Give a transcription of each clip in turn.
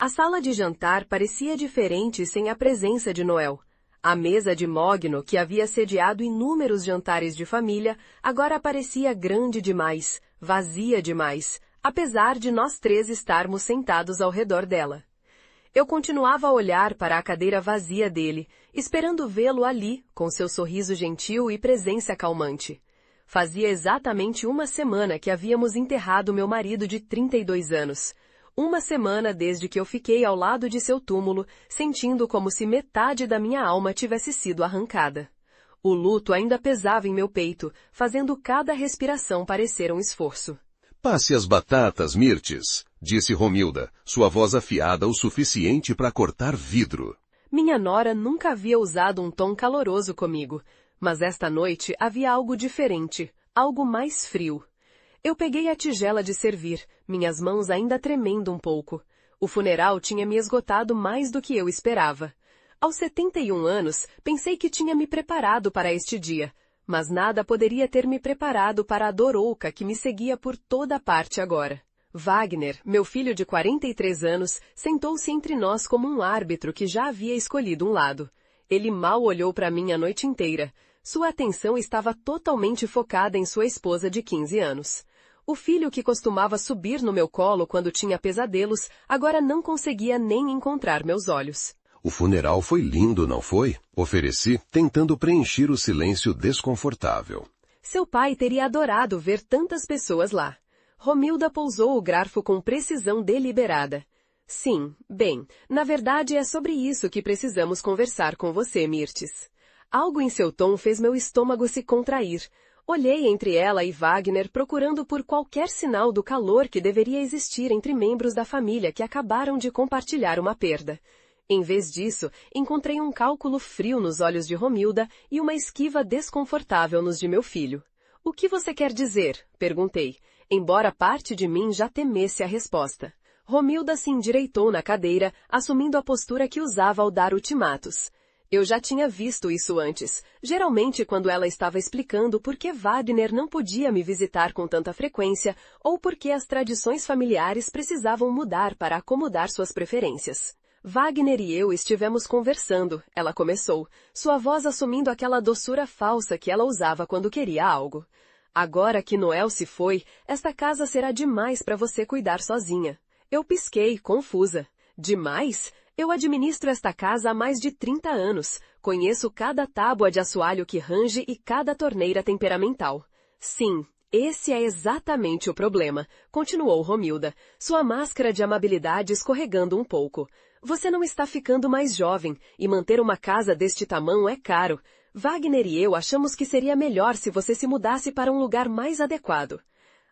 A sala de jantar parecia diferente sem a presença de Noel. A mesa de mogno, que havia sediado inúmeros jantares de família, agora parecia grande demais, vazia demais, apesar de nós três estarmos sentados ao redor dela. Eu continuava a olhar para a cadeira vazia dele, esperando vê-lo ali, com seu sorriso gentil e presença calmante. Fazia exatamente uma semana que havíamos enterrado meu marido de 32 anos. Uma semana desde que eu fiquei ao lado de seu túmulo, sentindo como se metade da minha alma tivesse sido arrancada. O luto ainda pesava em meu peito, fazendo cada respiração parecer um esforço. Passe as batatas, Mirtes, disse Romilda, sua voz afiada o suficiente para cortar vidro. Minha nora nunca havia usado um tom caloroso comigo, mas esta noite havia algo diferente, algo mais frio. Eu peguei a tigela de servir, minhas mãos ainda tremendo um pouco. O funeral tinha me esgotado mais do que eu esperava. Aos 71 anos, pensei que tinha me preparado para este dia, mas nada poderia ter me preparado para a dor oca que me seguia por toda parte agora. Wagner, meu filho de 43 anos, sentou-se entre nós como um árbitro que já havia escolhido um lado. Ele mal olhou para mim a noite inteira. Sua atenção estava totalmente focada em sua esposa de 15 anos. O filho que costumava subir no meu colo quando tinha pesadelos, agora não conseguia nem encontrar meus olhos. O funeral foi lindo, não foi? Ofereci, tentando preencher o silêncio desconfortável. Seu pai teria adorado ver tantas pessoas lá. Romilda pousou o garfo com precisão deliberada. Sim, bem, na verdade é sobre isso que precisamos conversar com você, Mirtes. Algo em seu tom fez meu estômago se contrair. Olhei entre ela e Wagner procurando por qualquer sinal do calor que deveria existir entre membros da família que acabaram de compartilhar uma perda. Em vez disso, encontrei um cálculo frio nos olhos de Romilda e uma esquiva desconfortável nos de meu filho. O que você quer dizer? Perguntei, embora parte de mim já temesse a resposta. Romilda se endireitou na cadeira, assumindo a postura que usava ao dar ultimatos. Eu já tinha visto isso antes, geralmente quando ela estava explicando por que Wagner não podia me visitar com tanta frequência ou por que as tradições familiares precisavam mudar para acomodar suas preferências. Wagner e eu estivemos conversando, ela começou, sua voz assumindo aquela doçura falsa que ela usava quando queria algo. Agora que Noel se foi, esta casa será demais para você cuidar sozinha. Eu pisquei, confusa. Demais? Eu administro esta casa há mais de 30 anos. Conheço cada tábua de assoalho que range e cada torneira temperamental. Sim, esse é exatamente o problema, continuou Romilda, sua máscara de amabilidade escorregando um pouco. Você não está ficando mais jovem, e manter uma casa deste tamanho é caro. Wagner e eu achamos que seria melhor se você se mudasse para um lugar mais adequado.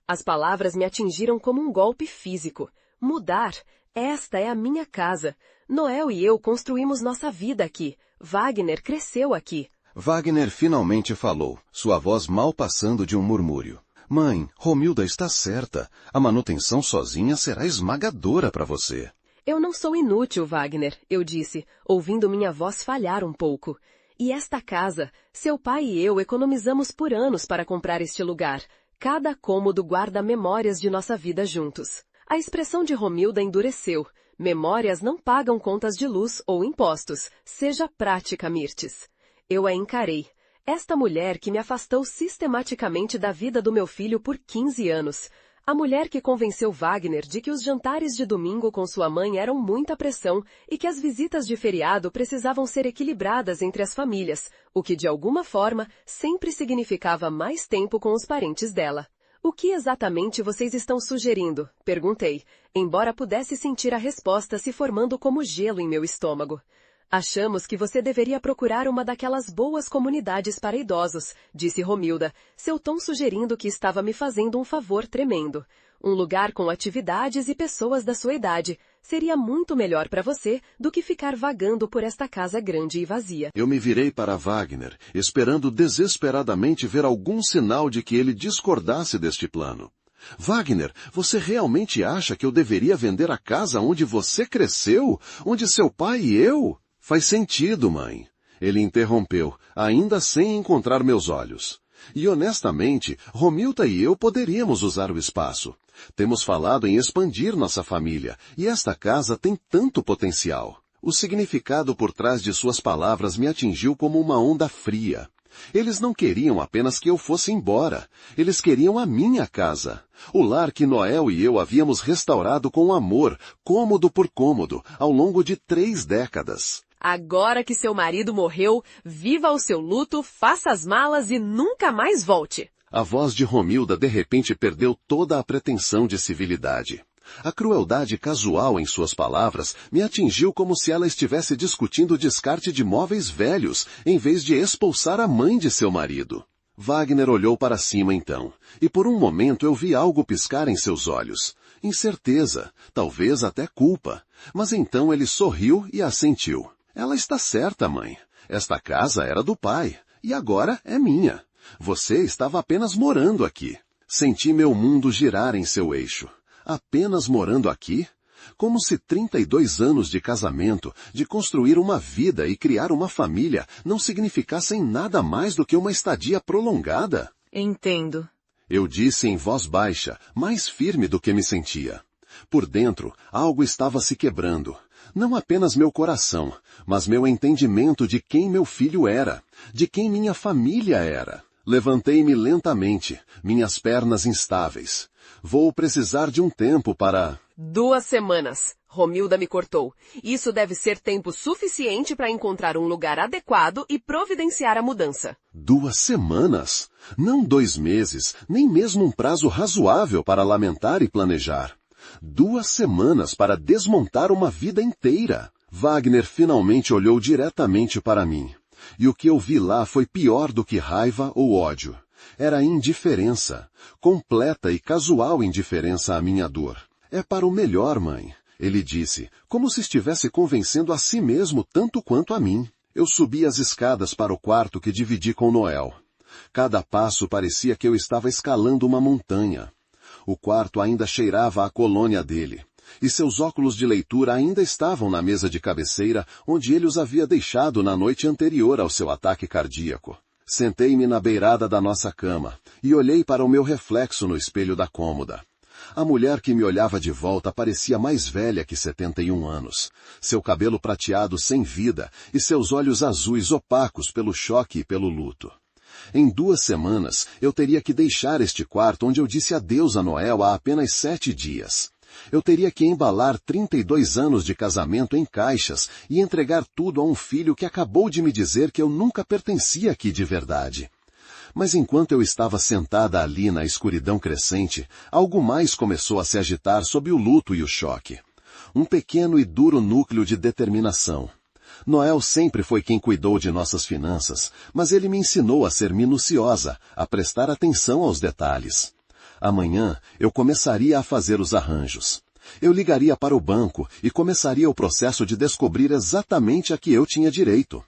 As palavras me atingiram como um golpe físico. Mudar? Esta é a minha casa. Noel e eu construímos nossa vida aqui. Wagner cresceu aqui. Wagner finalmente falou, sua voz mal passando de um murmúrio. Mãe, Romilda está certa. A manutenção sozinha será esmagadora para você. Eu não sou inútil, Wagner, eu disse, ouvindo minha voz falhar um pouco. E esta casa, seu pai e eu economizamos por anos para comprar este lugar. Cada cômodo guarda memórias de nossa vida juntos. A expressão de Romilda endureceu. Memórias não pagam contas de luz ou impostos. Seja prática, Mirtes. Eu a encarei. Esta mulher que me afastou sistematicamente da vida do meu filho por 15 anos. A mulher que convenceu Wagner de que os jantares de domingo com sua mãe eram muita pressão e que as visitas de feriado precisavam ser equilibradas entre as famílias, o que de alguma forma sempre significava mais tempo com os parentes dela. O que exatamente vocês estão sugerindo? Perguntei, embora pudesse sentir a resposta se formando como gelo em meu estômago. Achamos que você deveria procurar uma daquelas boas comunidades para idosos, disse Romilda, seu tom sugerindo que estava me fazendo um favor tremendo. Um lugar com atividades e pessoas da sua idade. Seria muito melhor para você do que ficar vagando por esta casa grande e vazia. Eu me virei para Wagner, esperando desesperadamente ver algum sinal de que ele discordasse deste plano. Wagner, você realmente acha que eu deveria vender a casa onde você cresceu? Onde seu pai e eu... Faz sentido, mãe. Ele interrompeu, ainda sem encontrar meus olhos. E honestamente, Romilda e eu poderíamos usar o espaço. Temos falado em expandir nossa família, e esta casa tem tanto potencial. O significado por trás de suas palavras me atingiu como uma onda fria. Eles não queriam apenas que eu fosse embora. Eles queriam a minha casa. O lar que Noel e eu havíamos restaurado com amor, cômodo por cômodo, ao longo de 3 décadas. Agora que seu marido morreu, viva o seu luto, faça as malas e nunca mais volte. A voz de Romilda de repente perdeu toda a pretensão de civilidade. A crueldade casual em suas palavras me atingiu como se ela estivesse discutindo o descarte de móveis velhos, em vez de expulsar a mãe de seu marido. Wagner olhou para cima então, e por um momento eu vi algo piscar em seus olhos. Incerteza, talvez até culpa. Mas então ele sorriu e assentiu. Ela está certa, mãe. Esta casa era do pai, e agora é minha. Você estava apenas morando aqui. Senti meu mundo girar em seu eixo. Apenas morando aqui? Como se 32 anos de casamento, de construir uma vida e criar uma família, não significassem nada mais do que uma estadia prolongada. Entendo. Eu disse em voz baixa, mais firme do que me sentia. Por dentro, algo estava se quebrando. Não apenas meu coração, mas meu entendimento de quem meu filho era, de quem minha família era. Levantei-me lentamente, minhas pernas instáveis. Vou precisar de um tempo para... 2 semanas. Romilda me cortou. Isso deve ser tempo suficiente para encontrar um lugar adequado e providenciar a mudança. 2 semanas? Não 2 meses, nem mesmo um prazo razoável para lamentar e planejar. 2 semanas para desmontar uma vida inteira. Wagner finalmente olhou diretamente para mim. E o que eu vi lá foi pior do que raiva ou ódio. Era indiferença. Completa e casual indiferença à minha dor. É para o melhor, mãe, ele disse, como se estivesse convencendo a si mesmo tanto quanto a mim. Eu subi as escadas para o quarto que dividi com Noel. Cada passo parecia que eu estava escalando uma montanha. O quarto ainda cheirava a colônia dele. E seus óculos de leitura ainda estavam na mesa de cabeceira, onde ele os havia deixado na noite anterior ao seu ataque cardíaco. Sentei-me na beirada da nossa cama e olhei para o meu reflexo no espelho da cômoda. A mulher que me olhava de volta parecia mais velha que 71 anos. Seu cabelo prateado sem vida e seus olhos azuis opacos pelo choque e pelo luto. Em 2 semanas, eu teria que deixar este quarto onde eu disse adeus a Noel há apenas 7 dias. Eu teria que embalar 32 anos de casamento em caixas e entregar tudo a um filho que acabou de me dizer que eu nunca pertencia aqui de verdade. Mas enquanto eu estava sentada ali na escuridão crescente, algo mais começou a se agitar sob o luto e o choque. Um pequeno e duro núcleo de determinação. Noel sempre foi quem cuidou de nossas finanças, mas ele me ensinou a ser minuciosa, a prestar atenção aos detalhes. Amanhã, eu começaria a fazer os arranjos. Eu ligaria para o banco e começaria o processo de descobrir exatamente a que eu tinha direito.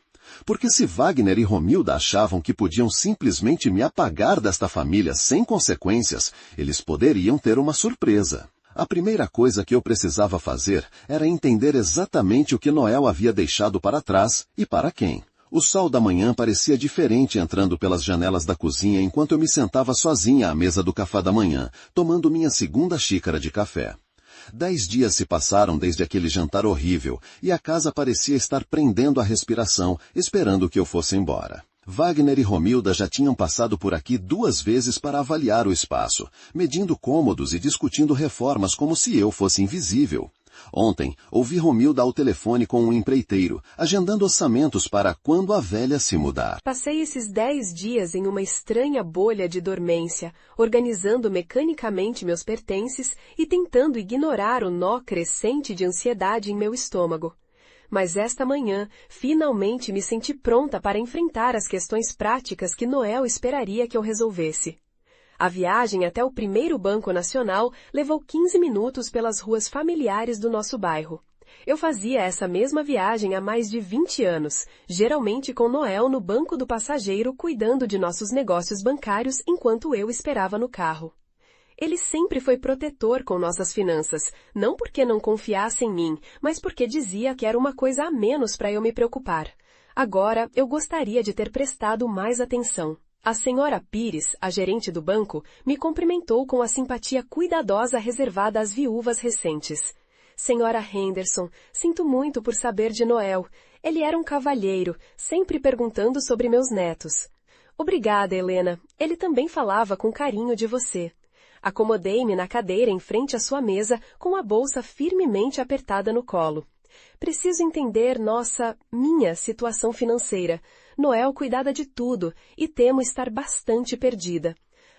Porque se Wagner e Romilda achavam que podiam simplesmente me apagar desta família sem consequências, eles poderiam ter uma surpresa. A primeira coisa que eu precisava fazer era entender exatamente o que Noel havia deixado para trás e para quem. O sol da manhã parecia diferente entrando pelas janelas da cozinha enquanto eu me sentava sozinha à mesa do café da manhã, tomando minha 2ª xícara de café. 10 dias se passaram desde aquele jantar horrível, e a casa parecia estar prendendo a respiração, esperando que eu fosse embora. Wagner e Romilda já tinham passado por aqui 2 vezes para avaliar o espaço, medindo cômodos e discutindo reformas como se eu fosse invisível. Ontem, ouvi Romilda ao telefone com um empreiteiro, agendando orçamentos para quando a velha se mudar. Passei esses 10 dias em uma estranha bolha de dormência, organizando mecanicamente meus pertences e tentando ignorar o nó crescente de ansiedade em meu estômago. Mas esta manhã, finalmente me senti pronta para enfrentar as questões práticas que Noel esperaria que eu resolvesse. A viagem até o primeiro Banco Nacional levou 15 minutos pelas ruas familiares do nosso bairro. Eu fazia essa mesma viagem há mais de 20 anos, geralmente com Noel no banco do passageiro cuidando de nossos negócios bancários enquanto eu esperava no carro. Ele sempre foi protetor com nossas finanças, não porque não confiasse em mim, mas porque dizia que era uma coisa a menos para eu me preocupar. Agora, eu gostaria de ter prestado mais atenção. A senhora Pires, a gerente do banco, me cumprimentou com a simpatia cuidadosa reservada às viúvas recentes. Senhora Henderson, sinto muito por saber de Noel. Ele era um cavalheiro, sempre perguntando sobre meus netos. Obrigada, Helena. Ele também falava com carinho de você. Acomodei-me na cadeira em frente à sua mesa, com a bolsa firmemente apertada no colo. Preciso entender minha situação financeira. Noel cuidava de tudo, e temo estar bastante perdida.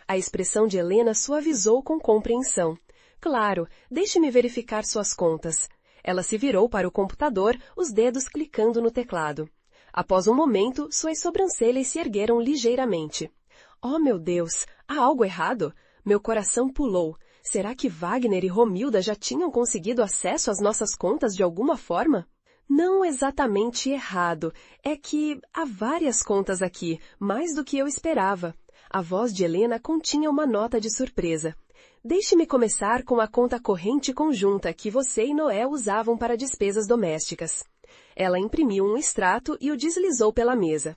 A expressão de Helena suavizou com compreensão. Claro, deixe-me verificar suas contas. Ela se virou para o computador, os dedos clicando no teclado. Após um momento, suas sobrancelhas se ergueram ligeiramente. Oh, meu Deus! Há algo errado? Meu coração pulou. Será que Wagner e Romilda já tinham conseguido acesso às nossas contas de alguma forma? Não exatamente errado. É que há várias contas aqui, mais do que eu esperava. A voz de Helena continha uma nota de surpresa. Deixe-me começar com a conta corrente conjunta que você e Noel usavam para despesas domésticas. Ela imprimiu um extrato e o deslizou pela mesa.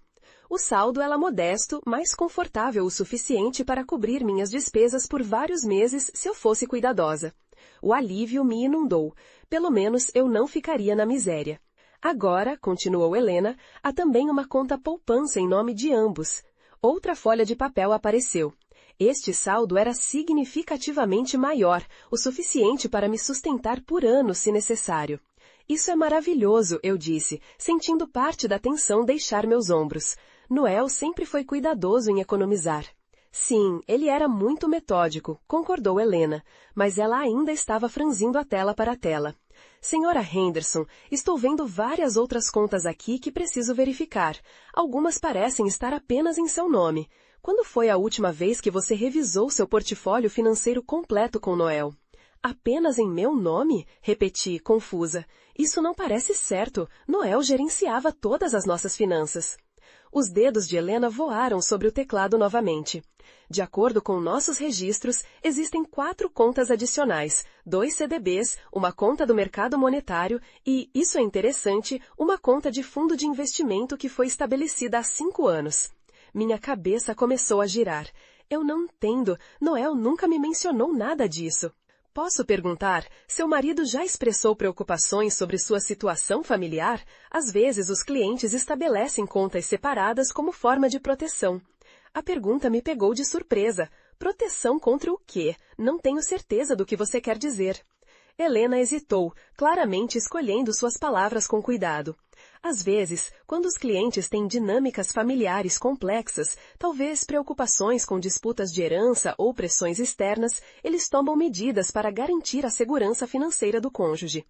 O saldo era modesto, mas confortável o suficiente para cobrir minhas despesas por vários meses se eu fosse cuidadosa. O alívio me inundou. Pelo menos eu não ficaria na miséria. Agora, continuou Helena, há também uma conta poupança em nome de ambos. Outra folha de papel apareceu. Este saldo era significativamente maior, o suficiente para me sustentar por anos se necessário. Isso é maravilhoso, eu disse, sentindo parte da tensão deixar meus ombros. Noel sempre foi cuidadoso em economizar. Sim, ele era muito metódico, concordou Helena, mas ela ainda estava franzindo a tela para a tela. Senhora Henderson, estou vendo várias outras contas aqui que preciso verificar. Algumas parecem estar apenas em seu nome. Quando foi a última vez que você revisou seu portfólio financeiro completo com Noel? Apenas em meu nome? Repeti, confusa. Isso não parece certo. Noel gerenciava todas as nossas finanças. Os dedos de Helena voaram sobre o teclado novamente. De acordo com nossos registros, existem 4 contas adicionais, 2 CDBs, uma conta do mercado monetário e, isso é interessante, uma conta de fundo de investimento que foi estabelecida há 5 anos. Minha cabeça começou a girar. Eu não entendo. Noel nunca me mencionou nada disso. Posso perguntar, seu marido já expressou preocupações sobre sua situação familiar? Às vezes os clientes estabelecem contas separadas como forma de proteção. A pergunta me pegou de surpresa. Proteção contra o quê? Não tenho certeza do que você quer dizer. Helena hesitou, claramente escolhendo suas palavras com cuidado. Às vezes, quando os clientes têm dinâmicas familiares complexas, talvez preocupações com disputas de herança ou pressões externas, eles tomam medidas para garantir a segurança financeira do cônjuge.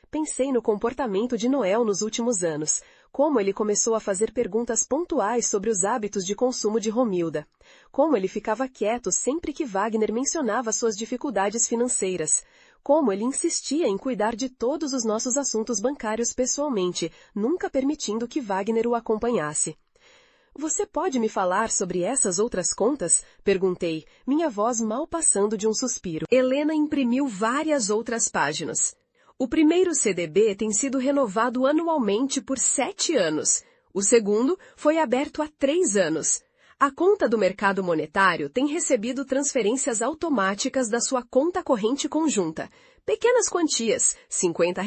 Pensei no comportamento de Noel nos últimos anos, como ele começou a fazer perguntas pontuais sobre os hábitos de consumo de Romilda, como ele ficava quieto sempre que Wagner mencionava suas dificuldades financeiras, como ele insistia em cuidar de todos os nossos assuntos bancários pessoalmente, nunca permitindo que Wagner o acompanhasse. Você pode me falar sobre essas outras contas? Perguntei, minha voz mal passando de um suspiro. Helena imprimiu várias outras páginas. O primeiro CDB tem sido renovado anualmente por 7 anos. O segundo foi aberto há 3 anos. A conta do mercado monetário tem recebido transferências automáticas da sua conta corrente conjunta. Pequenas quantias, R$ 50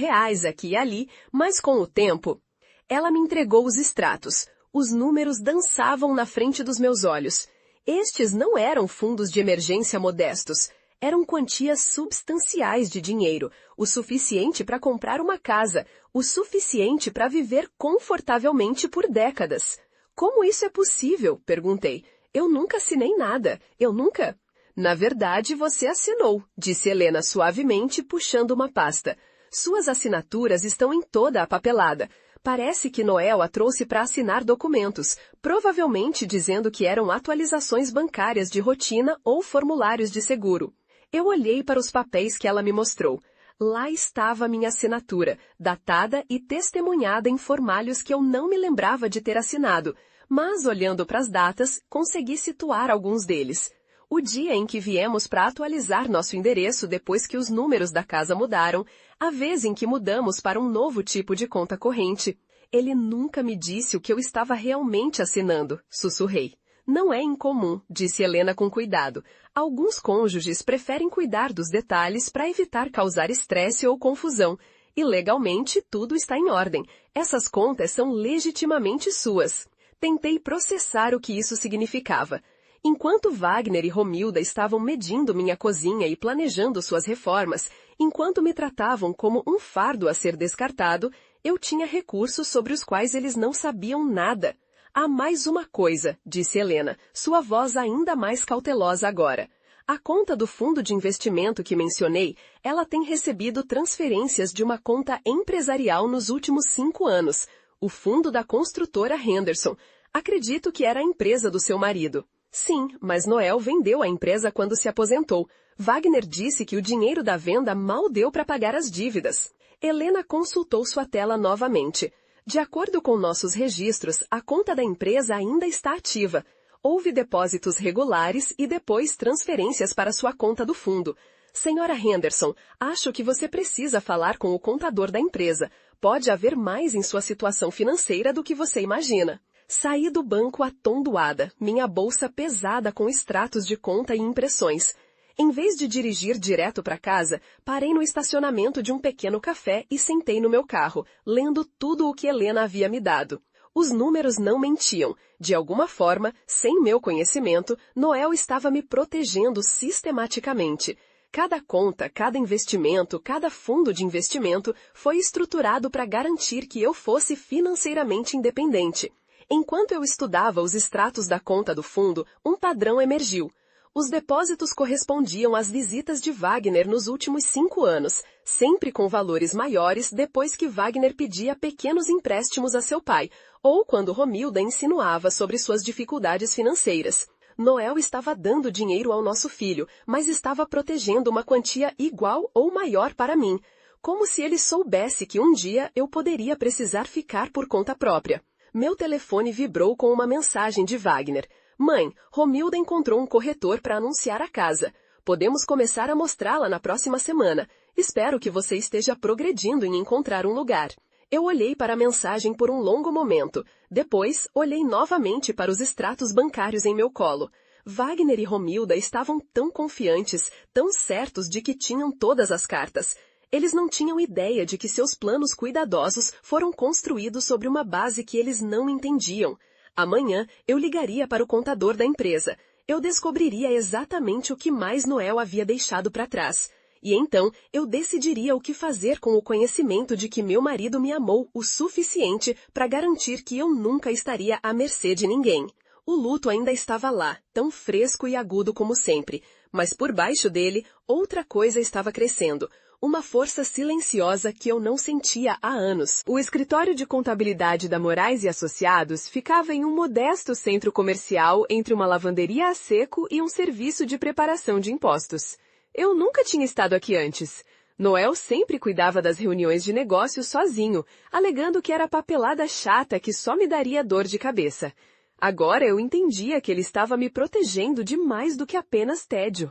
aqui e ali, mas com o tempo. Ela me entregou os extratos. Os números dançavam na frente dos meus olhos. Estes não eram fundos de emergência modestos. Eram quantias substanciais de dinheiro, o suficiente para comprar uma casa, o suficiente para viver confortavelmente por décadas. Como isso é possível? Perguntei. Eu nunca assinei nada. Eu nunca... Na verdade, você assinou, disse Helena suavemente, puxando uma pasta. Suas assinaturas estão em toda a papelada. Parece que Noel a trouxe para assinar documentos, provavelmente dizendo que eram atualizações bancárias de rotina ou formulários de seguro. Eu olhei para os papéis que ela me mostrou. Lá estava minha assinatura, datada e testemunhada em formalhos que eu não me lembrava de ter assinado, mas olhando para as datas, consegui situar alguns deles. O dia em que viemos para atualizar nosso endereço depois que os números da casa mudaram, a vez em que mudamos para um novo tipo de conta corrente. Ele nunca me disse o que eu estava realmente assinando, sussurrei. Não é incomum, disse Helena com cuidado. Alguns cônjuges preferem cuidar dos detalhes para evitar causar estresse ou confusão. E legalmente tudo está em ordem. Essas contas são legitimamente suas. Tentei processar o que isso significava. Enquanto Wagner e Romilda estavam medindo minha cozinha e planejando suas reformas, enquanto me tratavam como um fardo a ser descartado, eu tinha recursos sobre os quais eles não sabiam nada. Há mais uma coisa, disse Helena, sua voz ainda mais cautelosa agora. A conta do fundo de investimento que mencionei, ela tem recebido transferências de uma conta empresarial nos últimos 5 anos. O fundo da construtora Henderson. Acredito que era a empresa do seu marido. Sim, mas Noel vendeu a empresa quando se aposentou. Wagner disse que o dinheiro da venda mal deu para pagar as dívidas. Helena consultou sua tela novamente. De acordo com nossos registros, a conta da empresa ainda está ativa. Houve depósitos regulares e depois transferências para sua conta do fundo. Senhora Henderson, acho que você precisa falar com o contador da empresa. Pode haver mais em sua situação financeira do que você imagina. Saí do banco atondoada, minha bolsa pesada com extratos de conta e impressões. Em vez de dirigir direto para casa, parei no estacionamento de um pequeno café e sentei no meu carro, lendo tudo o que Helena havia me dado. Os números não mentiam. De alguma forma, sem meu conhecimento, Noel estava me protegendo sistematicamente. Cada conta, cada investimento, cada fundo de investimento foi estruturado para garantir que eu fosse financeiramente independente. Enquanto eu estudava os extratos da conta do fundo, um padrão emergiu. Os depósitos correspondiam às visitas de Wagner nos últimos 5 anos, sempre com valores maiores depois que Wagner pedia pequenos empréstimos a seu pai, ou quando Romilda insinuava sobre suas dificuldades financeiras. Noel estava dando dinheiro ao nosso filho, mas estava protegendo uma quantia igual ou maior para mim, como se ele soubesse que um dia eu poderia precisar ficar por conta própria. Meu telefone vibrou com uma mensagem de Wagner. Mãe, Romilda encontrou um corretor para anunciar a casa. Podemos começar a mostrá-la na próxima semana. Espero que você esteja progredindo em encontrar um lugar. Eu olhei para a mensagem por um longo momento. Depois, olhei novamente para os extratos bancários em meu colo. Wagner e Romilda estavam tão confiantes, tão certos de que tinham todas as cartas. Eles não tinham ideia de que seus planos cuidadosos foram construídos sobre uma base que eles não entendiam. Amanhã, eu ligaria para o contador da empresa. Eu descobriria exatamente o que mais Noel havia deixado para trás. E então, eu decidiria o que fazer com o conhecimento de que meu marido me amou o suficiente para garantir que eu nunca estaria à mercê de ninguém. O luto ainda estava lá, tão fresco e agudo como sempre. Mas por baixo dele, outra coisa estava crescendo. Uma força silenciosa que eu não sentia há anos. O escritório de contabilidade da Moraes e Associados ficava em um modesto centro comercial entre uma lavanderia a seco e um serviço de preparação de impostos. Eu nunca tinha estado aqui antes. Noel sempre cuidava das reuniões de negócios sozinho, alegando que era papelada chata que só me daria dor de cabeça. Agora eu entendia que ele estava me protegendo de mais do que apenas tédio.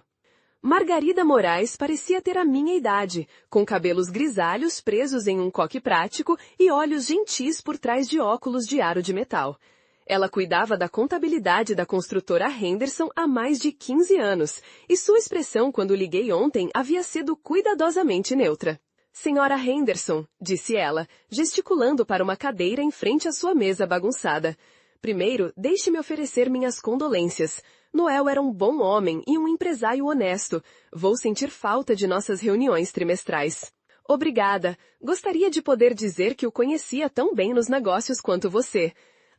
Margarida Moraes parecia ter a minha idade, com cabelos grisalhos presos em um coque prático e olhos gentis por trás de óculos de aro de metal. Ela cuidava da contabilidade da construtora Henderson há mais de 15 anos, e sua expressão quando liguei ontem havia sido cuidadosamente neutra. Senhora Henderson, disse ela, gesticulando para uma cadeira em frente à sua mesa bagunçada. Primeiro, deixe-me oferecer minhas condolências. Noel era um bom homem e um empresário honesto. Vou sentir falta de nossas reuniões trimestrais. Obrigada. Gostaria de poder dizer que o conhecia tão bem nos negócios quanto você.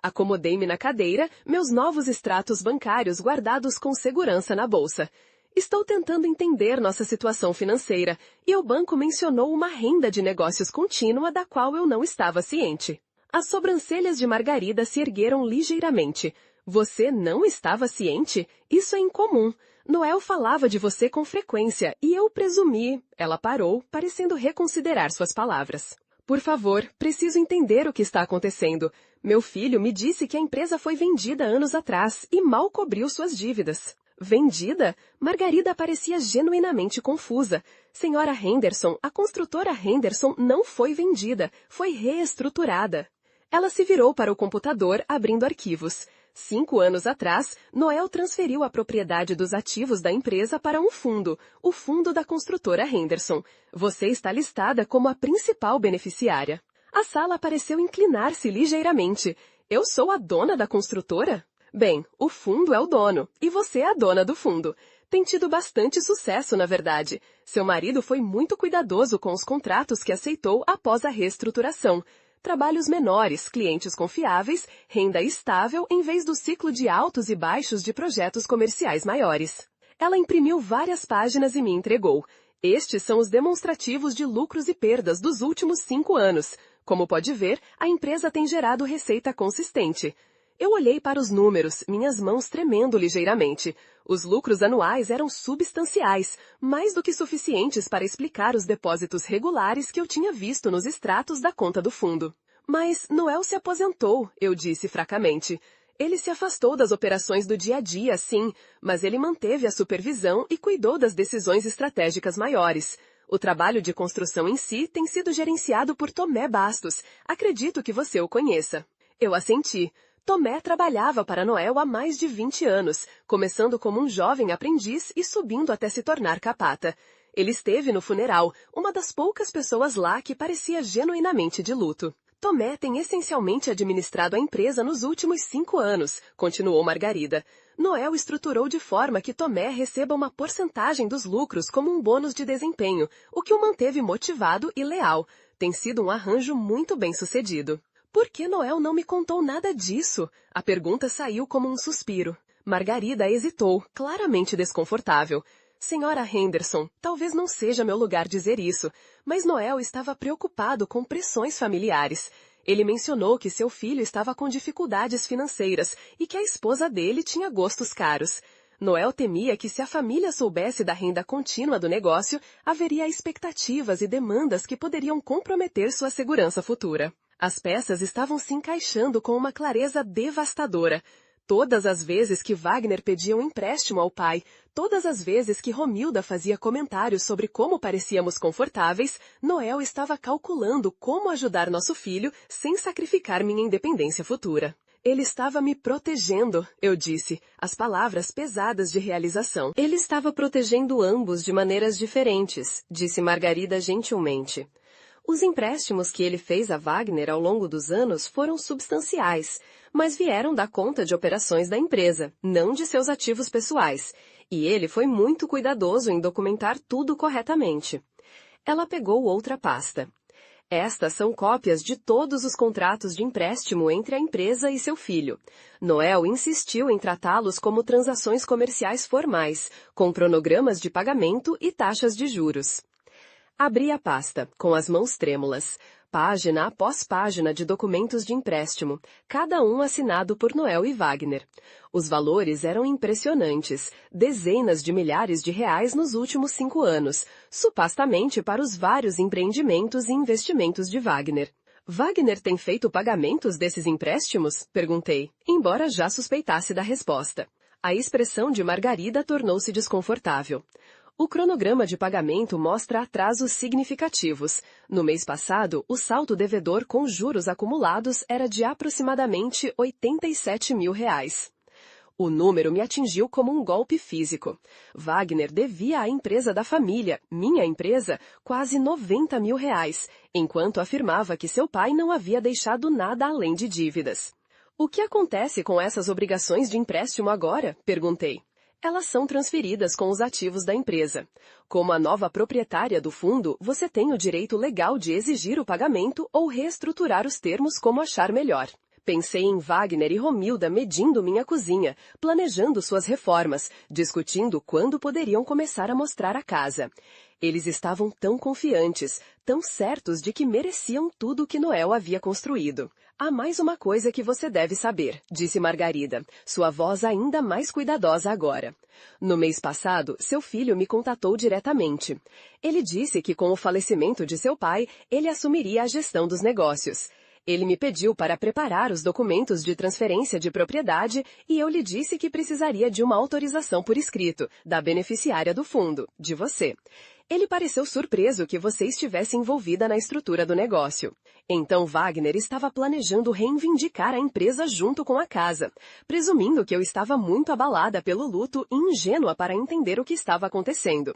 Acomodei-me na cadeira, meus novos extratos bancários guardados com segurança na bolsa. Estou tentando entender nossa situação financeira, e o banco mencionou uma renda de negócios contínua da qual eu não estava ciente. As sobrancelhas de Margarida se ergueram ligeiramente. Você não estava ciente? Isso é incomum. Noel falava de você com frequência, e eu presumi... Ela parou, parecendo reconsiderar suas palavras. Por favor, preciso entender o que está acontecendo. Meu filho me disse que a empresa foi vendida anos atrás e mal cobriu suas dívidas. Vendida? Margarida parecia genuinamente confusa. Senhora Henderson, a construtora Henderson não foi vendida, foi reestruturada. Ela se virou para o computador, abrindo arquivos. 5 anos atrás, Noel transferiu a propriedade dos ativos da empresa para um fundo, o fundo da construtora Henderson. Você está listada como a principal beneficiária. A sala pareceu inclinar-se ligeiramente. Eu sou a dona da construtora? Bem, o fundo é o dono, e você é a dona do fundo. Tem tido bastante sucesso, na verdade. Seu marido foi muito cuidadoso com os contratos que aceitou após a reestruturação. Trabalhos menores, clientes confiáveis, renda estável em vez do ciclo de altos e baixos de projetos comerciais maiores. Ela imprimiu várias páginas e me entregou. Estes são os demonstrativos de lucros e perdas dos últimos 5 anos. Como pode ver, a empresa tem gerado receita consistente. Eu olhei para os números, minhas mãos tremendo ligeiramente. Os lucros anuais eram substanciais, mais do que suficientes para explicar os depósitos regulares que eu tinha visto nos extratos da conta do fundo. Mas Noel se aposentou, eu disse fracamente. Ele se afastou das operações do dia a dia, sim, mas ele manteve a supervisão e cuidou das decisões estratégicas maiores. O trabalho de construção em si tem sido gerenciado por Tomé Bastos. Acredito que você o conheça. Eu assenti. Tomé trabalhava para Noel há mais de 20 anos, começando como um jovem aprendiz e subindo até se tornar capata. Ele esteve no funeral, uma das poucas pessoas lá que parecia genuinamente de luto. Tomé tem essencialmente administrado a empresa nos últimos 5 anos, continuou Margarida. Noel estruturou de forma que Tomé receba uma porcentagem dos lucros como um bônus de desempenho, o que o manteve motivado e leal. Tem sido um arranjo muito bem sucedido. Por que Noel não me contou nada disso? A pergunta saiu como um suspiro. Margarida hesitou, claramente desconfortável. Senhora Henderson, talvez não seja meu lugar dizer isso, mas Noel estava preocupado com pressões familiares. Ele mencionou que seu filho estava com dificuldades financeiras e que a esposa dele tinha gostos caros. Noel temia que se a família soubesse da renda contínua do negócio, haveria expectativas e demandas que poderiam comprometer sua segurança futura. As peças estavam se encaixando com uma clareza devastadora. Todas as vezes que Wagner pedia um empréstimo ao pai, todas as vezes que Romilda fazia comentários sobre como parecíamos confortáveis, Noel estava calculando como ajudar nosso filho sem sacrificar minha independência futura. Ele estava me protegendo, eu disse, as palavras pesadas de realização. Ele estava protegendo ambos de maneiras diferentes, disse Margarida gentilmente. Os empréstimos que ele fez a Wagner ao longo dos anos foram substanciais, mas vieram da conta de operações da empresa, não de seus ativos pessoais, e ele foi muito cuidadoso em documentar tudo corretamente. Ela pegou outra pasta. Estas são cópias de todos os contratos de empréstimo entre a empresa e seu filho. Noel insistiu em tratá-los como transações comerciais formais, com cronogramas de pagamento e taxas de juros. Abri a pasta, com as mãos trêmulas, página após página de documentos de empréstimo, cada um assinado por Noel e Wagner. Os valores eram impressionantes, dezenas de milhares de reais nos últimos 5 anos, supostamente para os vários empreendimentos e investimentos de Wagner. Wagner tem feito pagamentos desses empréstimos? Perguntei, embora já suspeitasse da resposta. A expressão de Margarida tornou-se desconfortável. O cronograma de pagamento mostra atrasos significativos. No mês passado, o saldo devedor com juros acumulados era de aproximadamente R$87 mil. O número me atingiu como um golpe físico. Wagner devia à empresa da família, minha empresa, quase R$90 mil, enquanto afirmava que seu pai não havia deixado nada além de dívidas. O que acontece com essas obrigações de empréstimo agora? Perguntei. Elas são transferidas com os ativos da empresa. Como a nova proprietária do fundo, você tem o direito legal de exigir o pagamento ou reestruturar os termos como achar melhor. Pensei em Wagner e Romilda medindo minha cozinha, planejando suas reformas, discutindo quando poderiam começar a mostrar a casa. Eles estavam tão confiantes, tão certos de que mereciam tudo o que Noel havia construído. Há mais uma coisa que você deve saber, disse Margarida, sua voz ainda mais cuidadosa agora. No mês passado, seu filho me contatou diretamente. Ele disse que com o falecimento de seu pai, ele assumiria a gestão dos negócios. Ele me pediu para preparar os documentos de transferência de propriedade e eu lhe disse que precisaria de uma autorização por escrito, da beneficiária do fundo, de você. Ele pareceu surpreso que você estivesse envolvida na estrutura do negócio. Então Wagner estava planejando reivindicar a empresa junto com a casa, presumindo que eu estava muito abalada pelo luto e ingênua para entender o que estava acontecendo.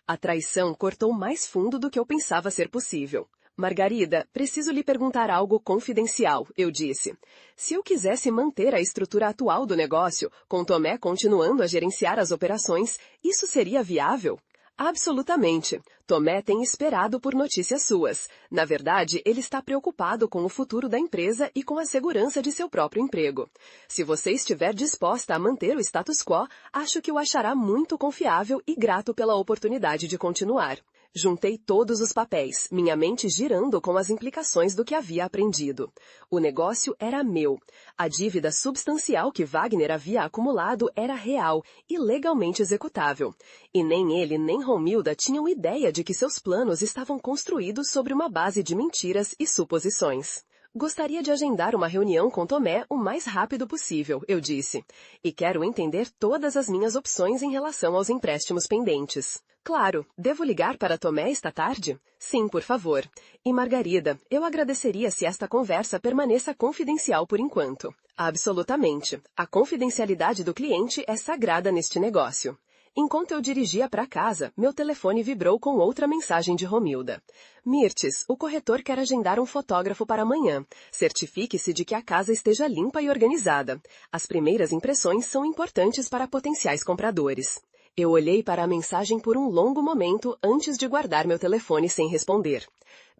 A traição cortou mais fundo do que eu pensava ser possível. Margarida, preciso lhe perguntar algo confidencial, eu disse. Se eu quisesse manter a estrutura atual do negócio, com Tomé continuando a gerenciar as operações, isso seria viável? Absolutamente. Tomé tem esperado por notícias suas. Na verdade, ele está preocupado com o futuro da empresa e com a segurança de seu próprio emprego. Se você estiver disposta a manter o status quo, acho que o achará muito confiável e grato pela oportunidade de continuar. Juntei todos os papéis, minha mente girando com as implicações do que havia aprendido. O negócio era meu. A dívida substancial que Wagner havia acumulado era real e legalmente executável. E nem ele nem Romilda tinham ideia de que seus planos estavam construídos sobre uma base de mentiras e suposições. Gostaria de agendar uma reunião com Tomé o mais rápido possível, eu disse. E quero entender todas as minhas opções em relação aos empréstimos pendentes. Claro, devo ligar para Tomé esta tarde? Sim, por favor. E Margarida, eu agradeceria se esta conversa permaneça confidencial por enquanto. Absolutamente. A confidencialidade do cliente é sagrada neste negócio. Enquanto eu dirigia para casa, meu telefone vibrou com outra mensagem de Romilda. Mirtes, o corretor quer agendar um fotógrafo para amanhã. Certifique-se de que a casa esteja limpa e organizada. As primeiras impressões são importantes para potenciais compradores. Eu olhei para a mensagem por um longo momento antes de guardar meu telefone sem responder.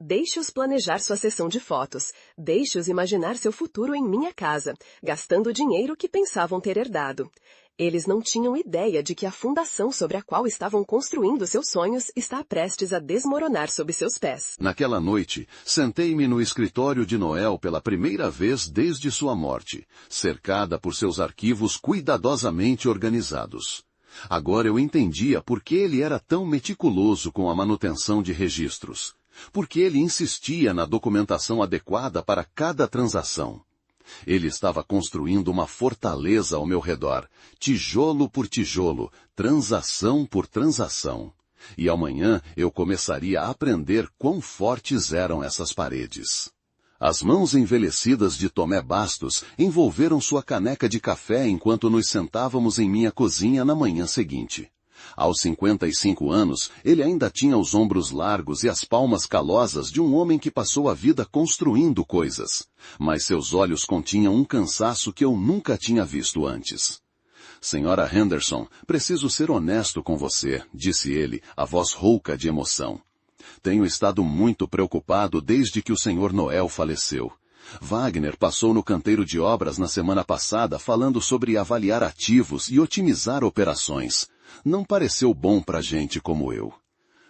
Deixe-os planejar sua sessão de fotos. Deixe-os imaginar seu futuro em minha casa, gastando o dinheiro que pensavam ter herdado. Eles não tinham ideia de que a fundação sobre a qual estavam construindo seus sonhos está prestes a desmoronar sob seus pés. Naquela noite, sentei-me no escritório de Noel pela primeira vez desde sua morte, cercada por seus arquivos cuidadosamente organizados. Agora eu entendia por que ele era tão meticuloso com a manutenção de registros. Por que ele insistia na documentação adequada para cada transação. Ele estava construindo uma fortaleza ao meu redor, tijolo por tijolo, transação por transação. E amanhã eu começaria a aprender quão fortes eram essas paredes. As mãos envelhecidas de Tomé Bastos envolveram sua caneca de café enquanto nos sentávamos em minha cozinha na manhã seguinte. Aos 55 anos, ele ainda tinha os ombros largos e as palmas calosas de um homem que passou a vida construindo coisas. Mas seus olhos continham um cansaço que eu nunca tinha visto antes. Senhora Henderson, preciso ser honesto com você, disse ele, a voz rouca de emoção. Tenho estado muito preocupado desde que o Sr. Noel faleceu. Wagner passou no canteiro de obras na semana passada falando sobre avaliar ativos e otimizar operações. Não pareceu bom pra gente como eu.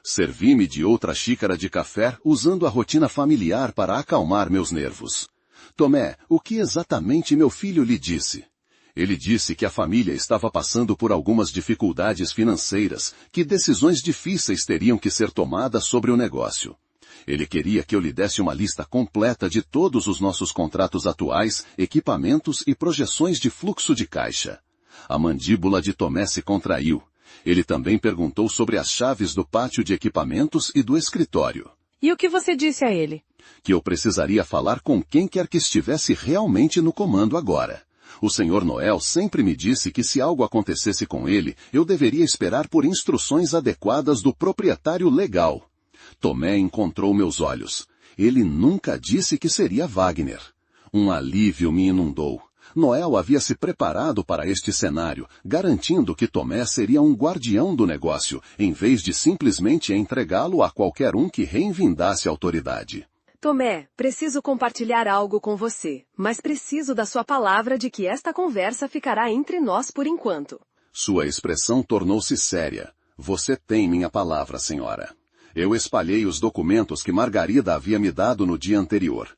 Servi-me de outra xícara de café usando a rotina familiar para acalmar meus nervos. Tomé, o que exatamente meu filho lhe disse? Ele disse que a família estava passando por algumas dificuldades financeiras, que decisões difíceis teriam que ser tomadas sobre o negócio. Ele queria que eu lhe desse uma lista completa de todos os nossos contratos atuais, equipamentos e projeções de fluxo de caixa. A mandíbula de Tomé se contraiu. Ele também perguntou sobre as chaves do pátio de equipamentos e do escritório. E o que você disse a ele? Que eu precisaria falar com quem quer que estivesse realmente no comando agora. O Sr. Noel sempre me disse que se algo acontecesse com ele, eu deveria esperar por instruções adequadas do proprietário legal. Tomé encontrou meus olhos. Ele nunca disse que seria Wagner. Um alívio me inundou. Noel havia se preparado para este cenário, garantindo que Tomé seria um guardião do negócio, em vez de simplesmente entregá-lo a qualquer um que reinvindasse a autoridade. Tomé, preciso compartilhar algo com você, mas preciso da sua palavra de que esta conversa ficará entre nós por enquanto. Sua expressão tornou-se séria. Você tem minha palavra, senhora. Eu espalhei os documentos que Margarida havia me dado no dia anterior.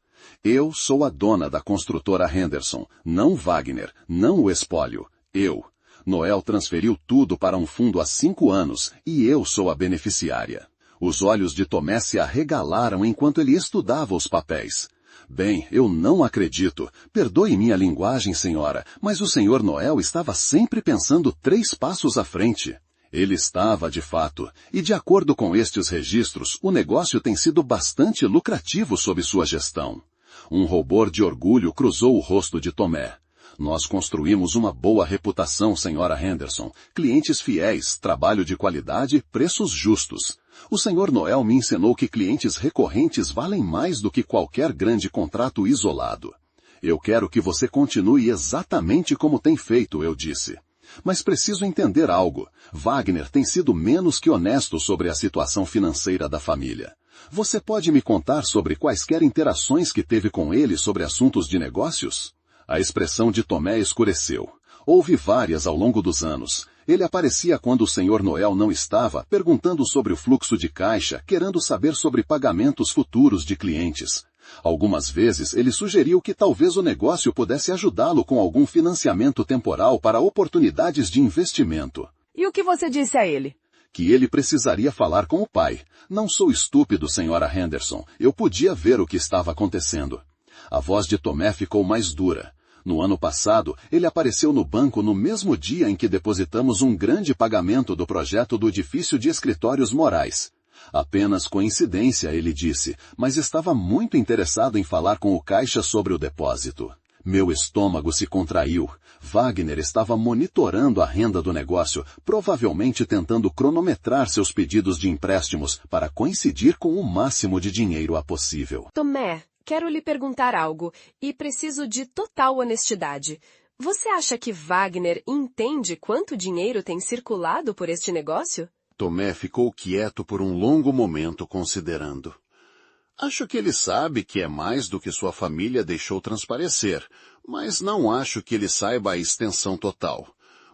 Eu sou a dona da construtora Henderson, não Wagner, não o espólio. Eu. Noel transferiu tudo para um fundo há 5 anos e eu sou a beneficiária. Os olhos de Tomé se arregalaram enquanto ele estudava os papéis. Bem, eu não acredito. Perdoe minha linguagem, senhora, mas o Sr. Noel estava sempre pensando 3 passos à frente. Ele estava, de fato, e de acordo com estes registros, o negócio tem sido bastante lucrativo sob sua gestão. Um rubor de orgulho cruzou o rosto de Tomé. Nós construímos uma boa reputação, senhora Henderson. Clientes fiéis, trabalho de qualidade, preços justos. O Sr. Noel me ensinou que clientes recorrentes valem mais do que qualquer grande contrato isolado. Eu quero que você continue exatamente como tem feito, eu disse. Mas preciso entender algo. Wagner tem sido menos que honesto sobre a situação financeira da família. Você pode me contar sobre quaisquer interações que teve com ele sobre assuntos de negócios? A expressão de Tomé escureceu. Houve várias ao longo dos anos. Ele aparecia quando o Sr. Noel não estava, perguntando sobre o fluxo de caixa, querendo saber sobre pagamentos futuros de clientes. Algumas vezes ele sugeriu que talvez o negócio pudesse ajudá-lo com algum financiamento temporal para oportunidades de investimento. E o que você disse a ele? Que ele precisaria falar com o pai. Não sou estúpido, senhora Henderson. Eu podia ver o que estava acontecendo. A voz de Tomé ficou mais dura. No ano passado, ele apareceu no banco no mesmo dia em que depositamos um grande pagamento do projeto do edifício de escritórios Morais. Apenas coincidência, ele disse, mas estava muito interessado em falar com o caixa sobre o depósito. Meu estômago se contraiu. Wagner estava monitorando a renda do negócio, provavelmente tentando cronometrar seus pedidos de empréstimos para coincidir com o máximo de dinheiro possível. Tomé, quero lhe perguntar algo, e preciso de total honestidade. Você acha que Wagner entende quanto dinheiro tem circulado por este negócio? Tomé ficou quieto por um longo momento, considerando. Acho que ele sabe que é mais do que sua família deixou transparecer, mas não acho que ele saiba a extensão total.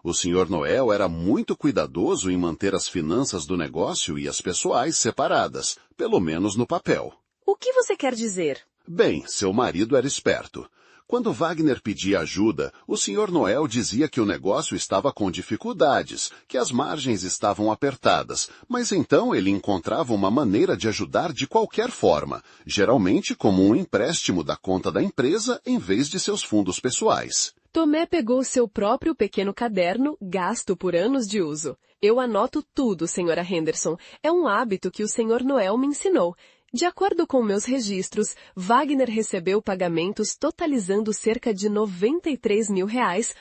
O Sr. Noel era muito cuidadoso em manter as finanças do negócio e as pessoais separadas, pelo menos no papel. O que você quer dizer? Bem, seu marido era esperto. Quando Wagner pedia ajuda, o Sr. Noel dizia que o negócio estava com dificuldades, que as margens estavam apertadas, mas então ele encontrava uma maneira de ajudar de qualquer forma, geralmente como um empréstimo da conta da empresa em vez de seus fundos pessoais. Tomé pegou seu próprio pequeno caderno, gasto por anos de uso. Eu anoto tudo, senhora Henderson. É um hábito que o Sr. Noel me ensinou. De acordo com meus registros, Wagner recebeu pagamentos totalizando cerca de R$ 93 mil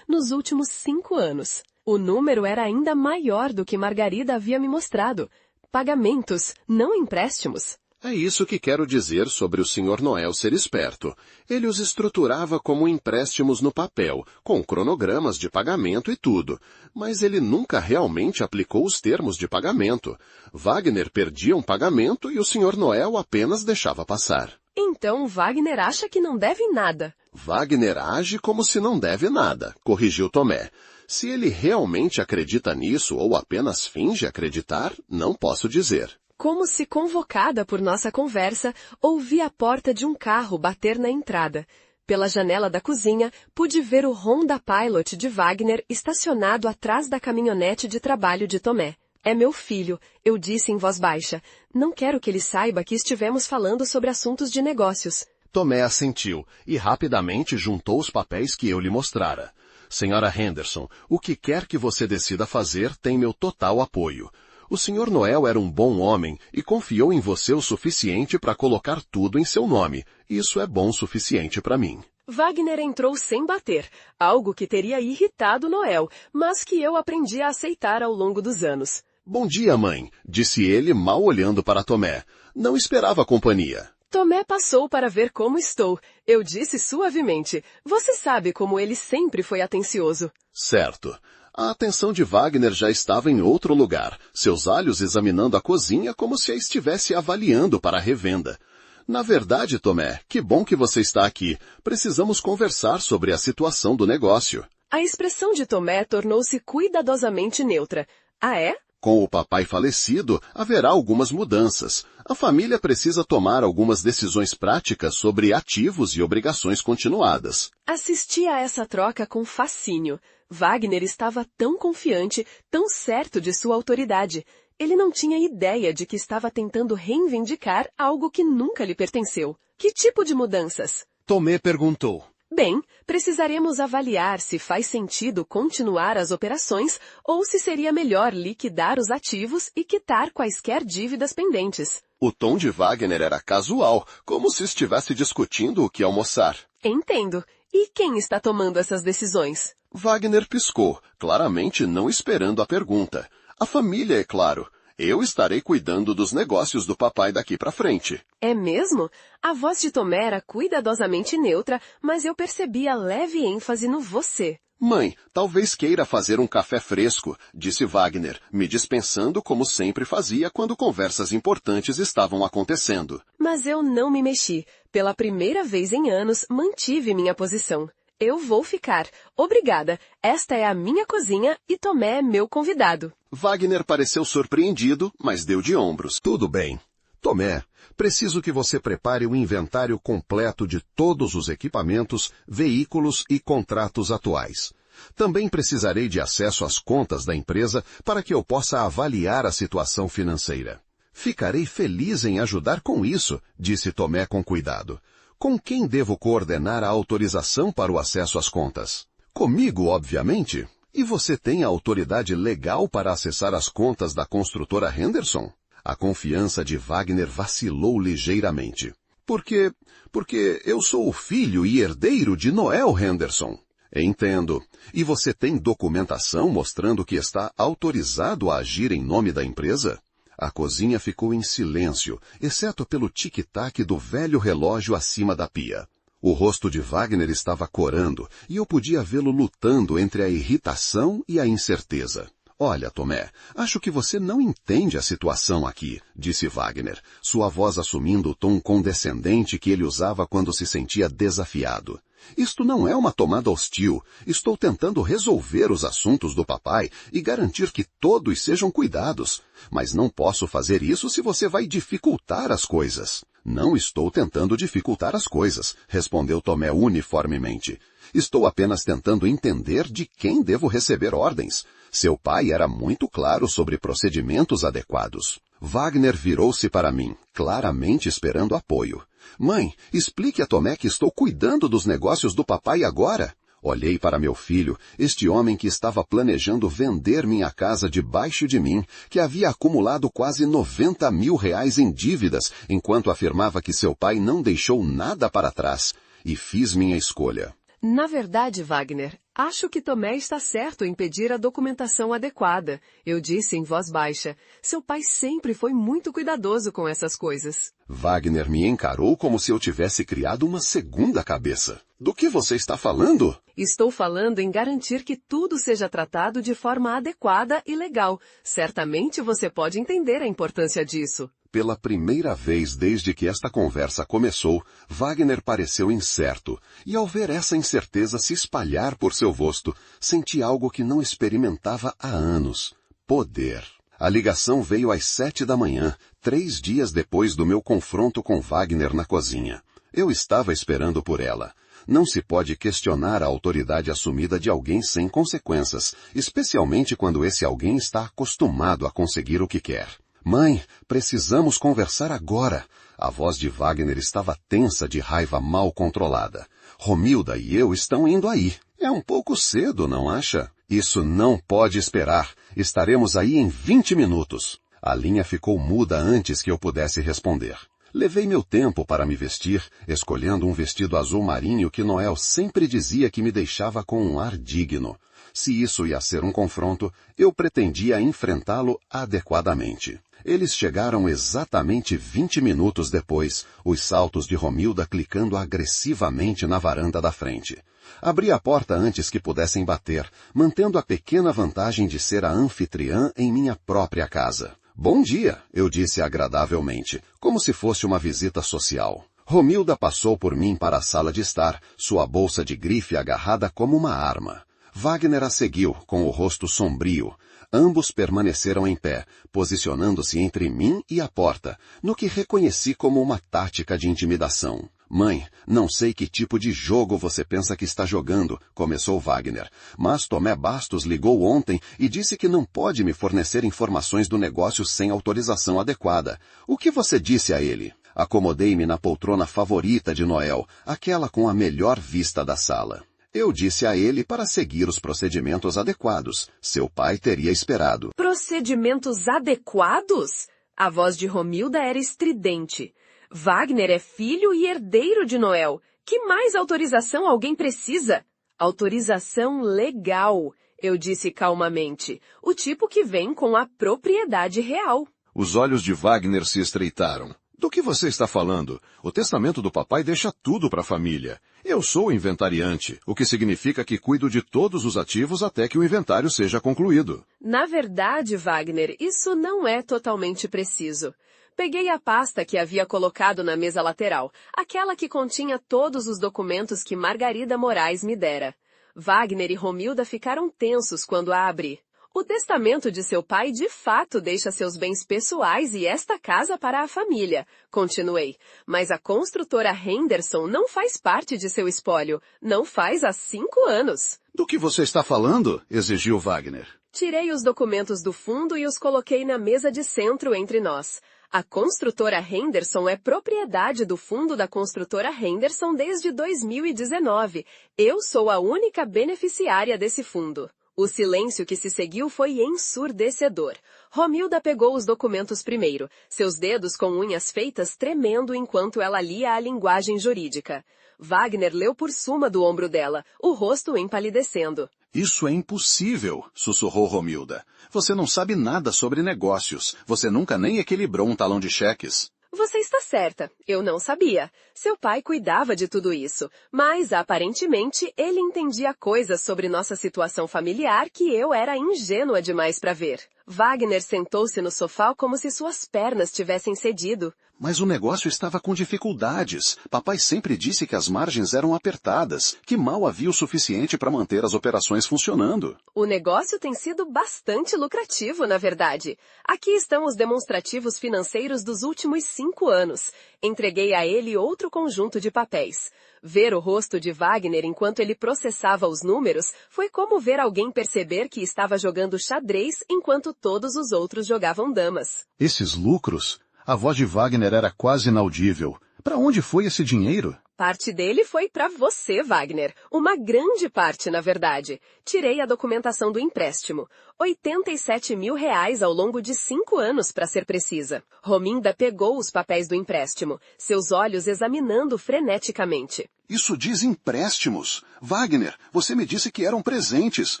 nos últimos 5 anos. O número era ainda maior do que Margarida havia me mostrado. Pagamentos, não empréstimos. É isso que quero dizer sobre o Sr. Noel ser esperto. Ele os estruturava como empréstimos no papel, com cronogramas de pagamento e tudo. Mas ele nunca realmente aplicou os termos de pagamento. Wagner perdia um pagamento e o Sr. Noel apenas deixava passar. Então Wagner acha que não deve nada. Wagner age como se não deve nada, corrigiu Tomé. Se ele realmente acredita nisso ou apenas finge acreditar, não posso dizer. Como se convocada por nossa conversa, ouvi a porta de um carro bater na entrada. Pela janela da cozinha, pude ver o Honda Pilot de Wagner estacionado atrás da caminhonete de trabalho de Tomé. É meu filho, eu disse em voz baixa. Não quero que ele saiba que estivemos falando sobre assuntos de negócios. Tomé assentiu e rapidamente juntou os papéis que eu lhe mostrara. Senhora Henderson, o que quer que você decida fazer tem meu total apoio. O Sr. Noel era um bom homem e confiou em você o suficiente para colocar tudo em seu nome. Isso é bom o suficiente para mim. Wagner entrou sem bater, algo que teria irritado Noel, mas que eu aprendi a aceitar ao longo dos anos. Bom dia, mãe, disse ele mal olhando para Tomé. Não esperava a companhia. Tomé passou para ver como estou. Eu disse suavemente. Você sabe como ele sempre foi atencioso. Certo. A atenção de Wagner já estava em outro lugar, seus olhos examinando a cozinha como se a estivesse avaliando para a revenda. Na verdade, Tomé, que bom que você está aqui. Precisamos conversar sobre a situação do negócio. A expressão de Tomé tornou-se cuidadosamente neutra. Ah, é? Com o papai falecido, haverá algumas mudanças. A família precisa tomar algumas decisões práticas sobre ativos e obrigações continuadas. Assisti a essa troca com fascínio. Wagner estava tão confiante, tão certo de sua autoridade. Ele não tinha ideia de que estava tentando reivindicar algo que nunca lhe pertenceu. Que tipo de mudanças? Tomé perguntou. Bem, precisaremos avaliar se faz sentido continuar as operações ou se seria melhor liquidar os ativos e quitar quaisquer dívidas pendentes. O tom de Wagner era casual, como se estivesse discutindo o que almoçar. Entendo. E quem está tomando essas decisões? Wagner piscou, claramente não esperando a pergunta. A família, é claro. Eu estarei cuidando dos negócios do papai daqui para frente. É mesmo? A voz de Tomé era cuidadosamente neutra, mas eu percebia leve ênfase no você. Mãe, talvez queira fazer um café fresco, disse Wagner, me dispensando como sempre fazia quando conversas importantes estavam acontecendo. Mas eu não me mexi. Pela primeira vez em anos, mantive minha posição. Eu vou ficar. Obrigada. Esta é a minha cozinha e Tomé é meu convidado. Wagner pareceu surpreendido, mas deu de ombros. Tudo bem. Tomé, preciso que você prepare o inventário completo de todos os equipamentos, veículos e contratos atuais. Também precisarei de acesso às contas da empresa para que eu possa avaliar a situação financeira. Ficarei feliz em ajudar com isso, disse Tomé com cuidado. Com quem devo coordenar a autorização para o acesso às contas? Comigo, obviamente. E você tem a autoridade legal para acessar as contas da construtora Henderson? A confiança de Wagner vacilou ligeiramente. Porque eu sou o filho e herdeiro de Noel Henderson. Entendo. E você tem documentação mostrando que está autorizado a agir em nome da empresa? A cozinha ficou em silêncio, exceto pelo tic-tac do velho relógio acima da pia. O rosto de Wagner estava corando, e eu podia vê-lo lutando entre a irritação e a incerteza. Olha, Tomé, acho que você não entende a situação aqui, disse Wagner, sua voz assumindo o tom condescendente que ele usava quando se sentia desafiado. Isto não é uma tomada hostil. Estou tentando resolver os assuntos do papai e garantir que todos sejam cuidados. Mas não posso fazer isso se você vai dificultar as coisas. Não estou tentando dificultar as coisas, respondeu Tomé uniformemente. Estou apenas tentando entender de quem devo receber ordens. Seu pai era muito claro sobre procedimentos adequados. Wagner virou-se para mim, claramente esperando apoio. Mãe, explique a Tomé que estou cuidando dos negócios do papai agora. Olhei para meu filho, este homem que estava planejando vender minha casa debaixo de mim, que havia acumulado quase 90 mil reais em dívidas, enquanto afirmava que seu pai não deixou nada para trás, e fiz minha escolha. Na verdade, Wagner, acho que Tomé está certo em pedir a documentação adequada. Eu disse em voz baixa. Seu pai sempre foi muito cuidadoso com essas coisas. Wagner me encarou como se eu tivesse criado uma segunda cabeça. Do que você está falando? Estou falando em garantir que tudo seja tratado de forma adequada e legal. Certamente você pode entender a importância disso. Pela primeira vez desde que esta conversa começou, Wagner pareceu incerto, e ao ver essa incerteza se espalhar por seu rosto, senti algo que não experimentava há anos. Poder. A ligação veio às 7 da manhã, 3 dias depois do meu confronto com Wagner na cozinha. Eu estava esperando por ela. Não se pode questionar a autoridade assumida de alguém sem consequências, especialmente quando esse alguém está acostumado a conseguir o que quer. Mãe, precisamos conversar agora. A voz de Wagner estava tensa de raiva mal controlada. Romilda e eu estão indo aí. É um pouco cedo, não acha? Isso não pode esperar. Estaremos aí em 20 minutos. A linha ficou muda antes que eu pudesse responder. Levei meu tempo para me vestir, escolhendo um vestido azul marinho que Noel sempre dizia que me deixava com um ar digno. Se isso ia ser um confronto, eu pretendia enfrentá-lo adequadamente. Eles chegaram exatamente 20 minutos depois, os saltos de Romilda clicando agressivamente na varanda da frente. Abri a porta antes que pudessem bater, mantendo a pequena vantagem de ser a anfitriã em minha própria casa. Bom dia, eu disse agradavelmente, como se fosse uma visita social. Romilda passou por mim para a sala de estar, sua bolsa de grife agarrada como uma arma. Wagner a seguiu, com o rosto sombrio. Ambos permaneceram em pé, posicionando-se entre mim e a porta, no que reconheci como uma tática de intimidação. Mãe, não sei que tipo de jogo você pensa que está jogando, começou Wagner, mas Tomé Bastos ligou ontem e disse que não pode me fornecer informações do negócio sem autorização adequada. O que você disse a ele? Acomodei-me na poltrona favorita de Noel, aquela com a melhor vista da sala. Eu disse a ele para seguir os procedimentos adequados. Seu pai teria esperado. Procedimentos adequados? A voz de Romilda era estridente. Wagner é filho e herdeiro de Noel. Que mais autorização alguém precisa? Autorização legal, eu disse calmamente. O tipo que vem com a propriedade real. Os olhos de Wagner se estreitaram. Do que você está falando? O testamento do papai deixa tudo para a família. Eu sou o inventariante, o que significa que cuido de todos os ativos até que o inventário seja concluído. Na verdade, Wagner, isso não é totalmente preciso. Peguei a pasta que havia colocado na mesa lateral, aquela que continha todos os documentos que Margarida Moraes me dera. Wagner e Romilda ficaram tensos quando a abri. O testamento de seu pai de fato deixa seus bens pessoais e esta casa para a família, continuei. Mas a construtora Henderson não faz parte de seu espólio. Não faz há 5 anos. Do que você está falando? Exigiu Wagner. Tirei os documentos do fundo e os coloquei na mesa de centro entre nós. A construtora Henderson é propriedade do fundo da construtora Henderson desde 2019. Eu sou a única beneficiária desse fundo. O silêncio que se seguiu foi ensurdecedor. Romilda pegou os documentos primeiro, seus dedos com unhas feitas tremendo enquanto ela lia a linguagem jurídica. Wagner leu por cima do ombro dela, o rosto empalidecendo. Isso é impossível, sussurrou Romilda. Você não sabe nada sobre negócios. Você nunca nem equilibrou um talão de cheques. Você está certa, eu não sabia. Seu pai cuidava de tudo isso, mas aparentemente ele entendia coisas sobre nossa situação familiar que eu era ingênua demais para ver. Wagner sentou-se no sofá como se suas pernas tivessem cedido. Mas o negócio estava com dificuldades. Papai sempre disse que as margens eram apertadas, que mal havia o suficiente para manter as operações funcionando. O negócio tem sido bastante lucrativo, na verdade. Aqui estão os demonstrativos financeiros dos últimos 5 anos. Entreguei a ele outro conjunto de papéis. Ver o rosto de Wagner enquanto ele processava os números foi como ver alguém perceber que estava jogando xadrez enquanto todos os outros jogavam damas. Esses lucros? A voz de Wagner era quase inaudível. Para onde foi esse dinheiro? Parte dele foi para você, Wagner. Uma grande parte, na verdade. Tirei a documentação do empréstimo. 87 mil reais ao longo de 5 anos, para ser precisa. Romilda pegou os papéis do empréstimo, seus olhos examinando freneticamente. Isso diz empréstimos. Wagner, você me disse que eram presentes.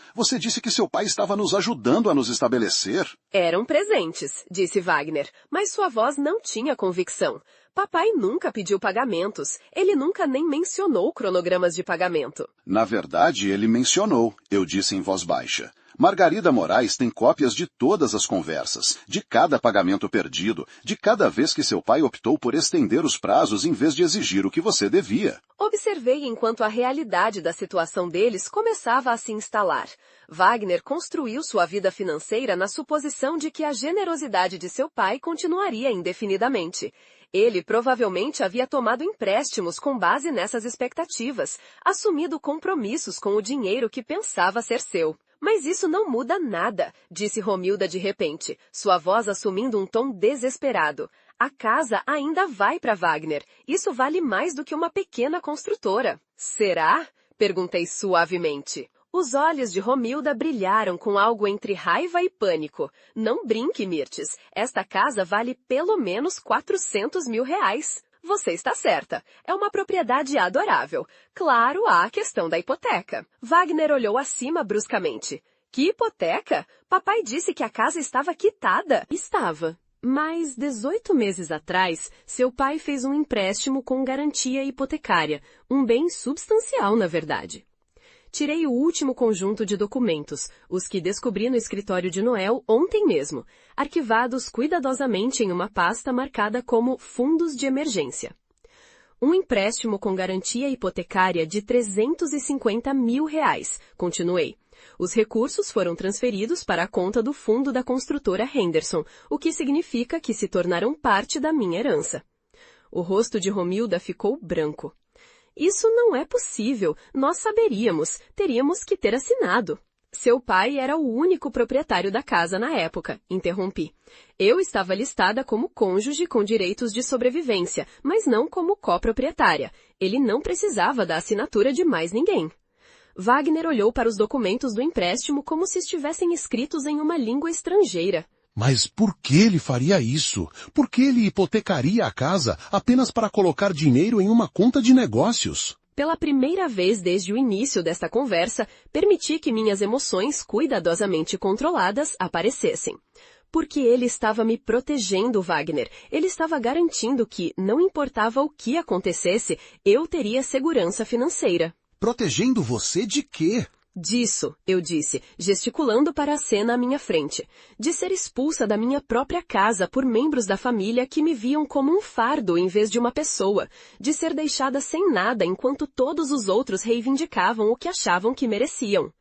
Você disse que seu pai estava nos ajudando a nos estabelecer. Eram presentes, disse Wagner, mas sua voz não tinha convicção. Papai nunca pediu pagamentos. Ele nunca nem mencionou cronogramas de pagamento. Na verdade, ele mencionou, eu disse em voz baixa. Margarida Moraes tem cópias de todas as conversas, de cada pagamento perdido, de cada vez que seu pai optou por estender os prazos em vez de exigir o que você devia. Observei enquanto a realidade da situação deles começava a se instalar. Wagner construiu sua vida financeira na suposição de que a generosidade de seu pai continuaria indefinidamente. Ele provavelmente havia tomado empréstimos com base nessas expectativas, assumido compromissos com o dinheiro que pensava ser seu. Mas isso não muda nada, disse Romilda de repente, sua voz assumindo um tom desesperado. A casa ainda vai para Wagner. Isso vale mais do que uma pequena construtora. Será? Perguntei suavemente. Os olhos de Romilda brilharam com algo entre raiva e pânico. Não brinque, Mirtes. Esta casa vale pelo menos 400 mil reais. Você está certa. É uma propriedade adorável. Claro, há a questão da hipoteca. Wagner olhou acima bruscamente. Que hipoteca? Papai disse que a casa estava quitada. Estava. Mas 18 meses atrás, seu pai fez um empréstimo com garantia hipotecária. Um bem substancial, na verdade. Tirei o último conjunto de documentos, os que descobri no escritório de Noel ontem mesmo, arquivados cuidadosamente em uma pasta marcada como fundos de emergência. Um empréstimo com garantia hipotecária de 350 mil reais, continuei. Os recursos foram transferidos para a conta do fundo da construtora Henderson, o que significa que se tornaram parte da minha herança. O rosto de Romilda ficou branco. Isso não é possível. Nós saberíamos. Teríamos que ter assinado. Seu pai era o único proprietário da casa na época, interrompi. Eu estava listada como cônjuge com direitos de sobrevivência, mas não como coproprietária. Ele não precisava da assinatura de mais ninguém. Wagner olhou para os documentos do empréstimo como se estivessem escritos em uma língua estrangeira. Mas por que ele faria isso? Por que ele hipotecaria a casa apenas para colocar dinheiro em uma conta de negócios? Pela primeira vez desde o início desta conversa, permiti que minhas emoções cuidadosamente controladas aparecessem. Porque ele estava me protegendo, Wagner. Ele estava garantindo que, não importava o que acontecesse, eu teria segurança financeira. Protegendo você de quê? Disso, eu disse, gesticulando para a cena à minha frente. De ser expulsa da minha própria casa por membros da família que me viam como um fardo em vez de uma pessoa. De ser deixada sem nada enquanto todos os outros reivindicavam o que achavam que mereciam.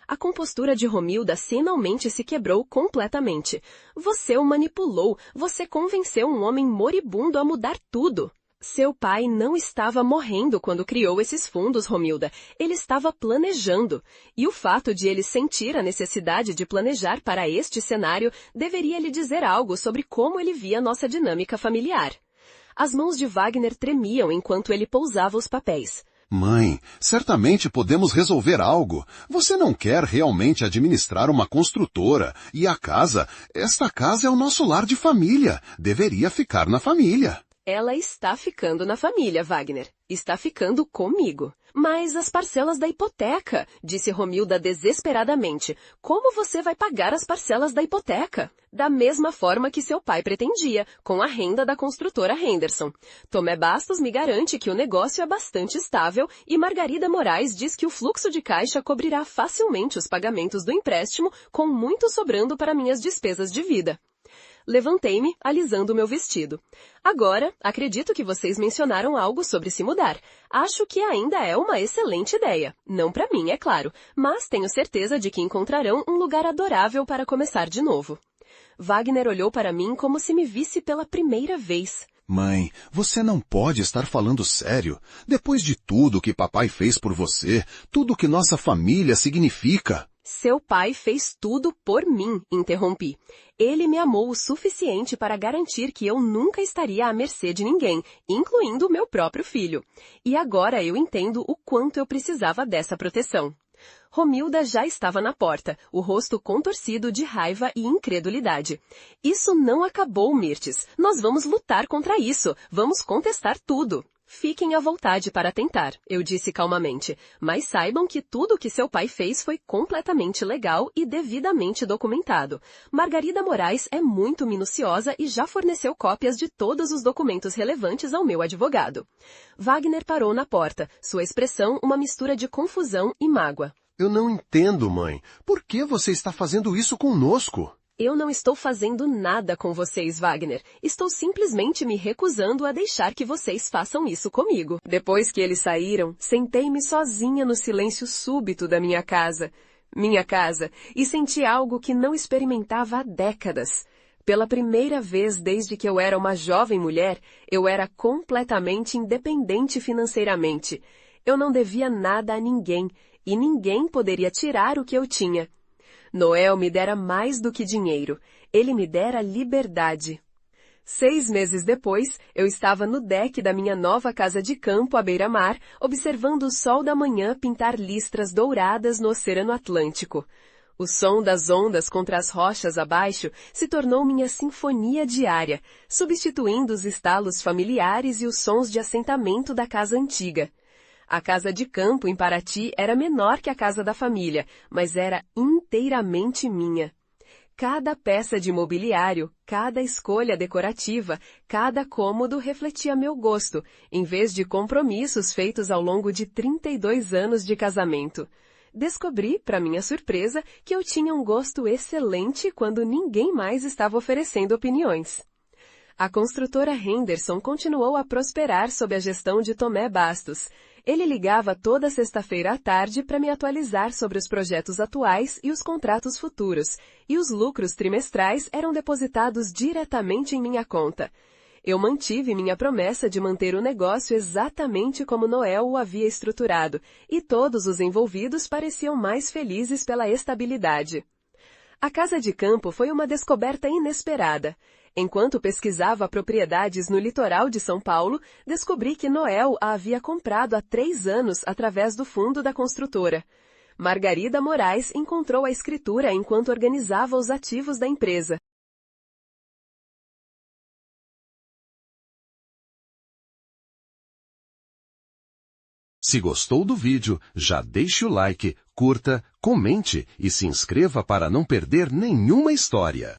A compostura de Romilda finalmente se quebrou completamente. Você o manipulou, você convenceu um homem moribundo a mudar tudo. Seu pai não estava morrendo quando criou esses fundos, Romilda. Ele estava planejando. E o fato de ele sentir a necessidade de planejar para este cenário deveria lhe dizer algo sobre como ele via nossa dinâmica familiar. As mãos de Wagner tremiam enquanto ele pousava os papéis. Mãe, certamente podemos resolver algo. Você não quer realmente administrar uma construtora. E esta casa é o nosso lar de família. Deveria ficar na família. Ela está ficando na família, Wagner. Está ficando comigo. Mas as parcelas da hipoteca, disse Romilda desesperadamente. Como você vai pagar as parcelas da hipoteca? Da mesma forma que seu pai pretendia, com a renda da construtora Henderson. Tomé Bastos me garante que o negócio é bastante estável e Margarida Moraes diz que o fluxo de caixa cobrirá facilmente os pagamentos do empréstimo, com muito sobrando para minhas despesas de vida. Levantei-me, alisando meu vestido. Agora, acredito que vocês mencionaram algo sobre se mudar. Acho que ainda é uma excelente ideia. Não para mim, é claro, mas tenho certeza de que encontrarão um lugar adorável para começar de novo. Wagner olhou para mim como se me visse pela primeira vez. Mãe, você não pode estar falando sério. Depois de tudo que papai fez por você, tudo que nossa família significa... Seu pai fez tudo por mim, interrompi. Ele me amou o suficiente para garantir que eu nunca estaria à mercê de ninguém, incluindo meu próprio filho. E agora eu entendo o quanto eu precisava dessa proteção. Romilda já estava na porta, o rosto contorcido de raiva e incredulidade. Isso não acabou, Mirtes. Nós vamos lutar contra isso. Vamos contestar tudo. Fiquem à vontade para tentar, eu disse calmamente, mas saibam que tudo o que seu pai fez foi completamente legal e devidamente documentado. Margarida Moraes é muito minuciosa e já forneceu cópias de todos os documentos relevantes ao meu advogado. Wagner parou na porta, sua expressão uma mistura de confusão e mágoa. Eu não entendo, mãe. Por que você está fazendo isso conosco? Eu não estou fazendo nada com vocês, Wagner. Estou simplesmente me recusando a deixar que vocês façam isso comigo. Depois que eles saíram, sentei-me sozinha no silêncio súbito da minha casa, e senti algo que não experimentava há décadas. Pela primeira vez desde que eu era uma jovem mulher, eu era completamente independente financeiramente. Eu não devia nada a ninguém, e ninguém poderia tirar o que eu tinha. Noel me dera mais do que dinheiro. Ele me dera liberdade. 6 meses depois, eu estava no deck da minha nova casa de campo à beira-mar, observando o sol da manhã pintar listras douradas no Oceano Atlântico. O som das ondas contra as rochas abaixo se tornou minha sinfonia diária, substituindo os estalos familiares e os sons de assentamento da casa antiga. A casa de campo em Paraty era menor que a casa da família, mas era inteiramente minha. Cada peça de mobiliário, cada escolha decorativa, cada cômodo refletia meu gosto, em vez de compromissos feitos ao longo de 32 anos de casamento. Descobri, para minha surpresa, que eu tinha um gosto excelente quando ninguém mais estava oferecendo opiniões. A construtora Henderson continuou a prosperar sob a gestão de Tomé Bastos. Ele ligava toda sexta-feira à tarde para me atualizar sobre os projetos atuais e os contratos futuros, e os lucros trimestrais eram depositados diretamente em minha conta. Eu mantive minha promessa de manter o negócio exatamente como Noel o havia estruturado, e todos os envolvidos pareciam mais felizes pela estabilidade. A casa de campo foi uma descoberta inesperada. Enquanto pesquisava propriedades no litoral de São Paulo, descobri que Noel a havia comprado há 3 anos através do fundo da construtora. Margarida Moraes encontrou a escritura enquanto organizava os ativos da empresa. Se gostou do vídeo, já deixe o like, curta, comente e se inscreva para não perder nenhuma história.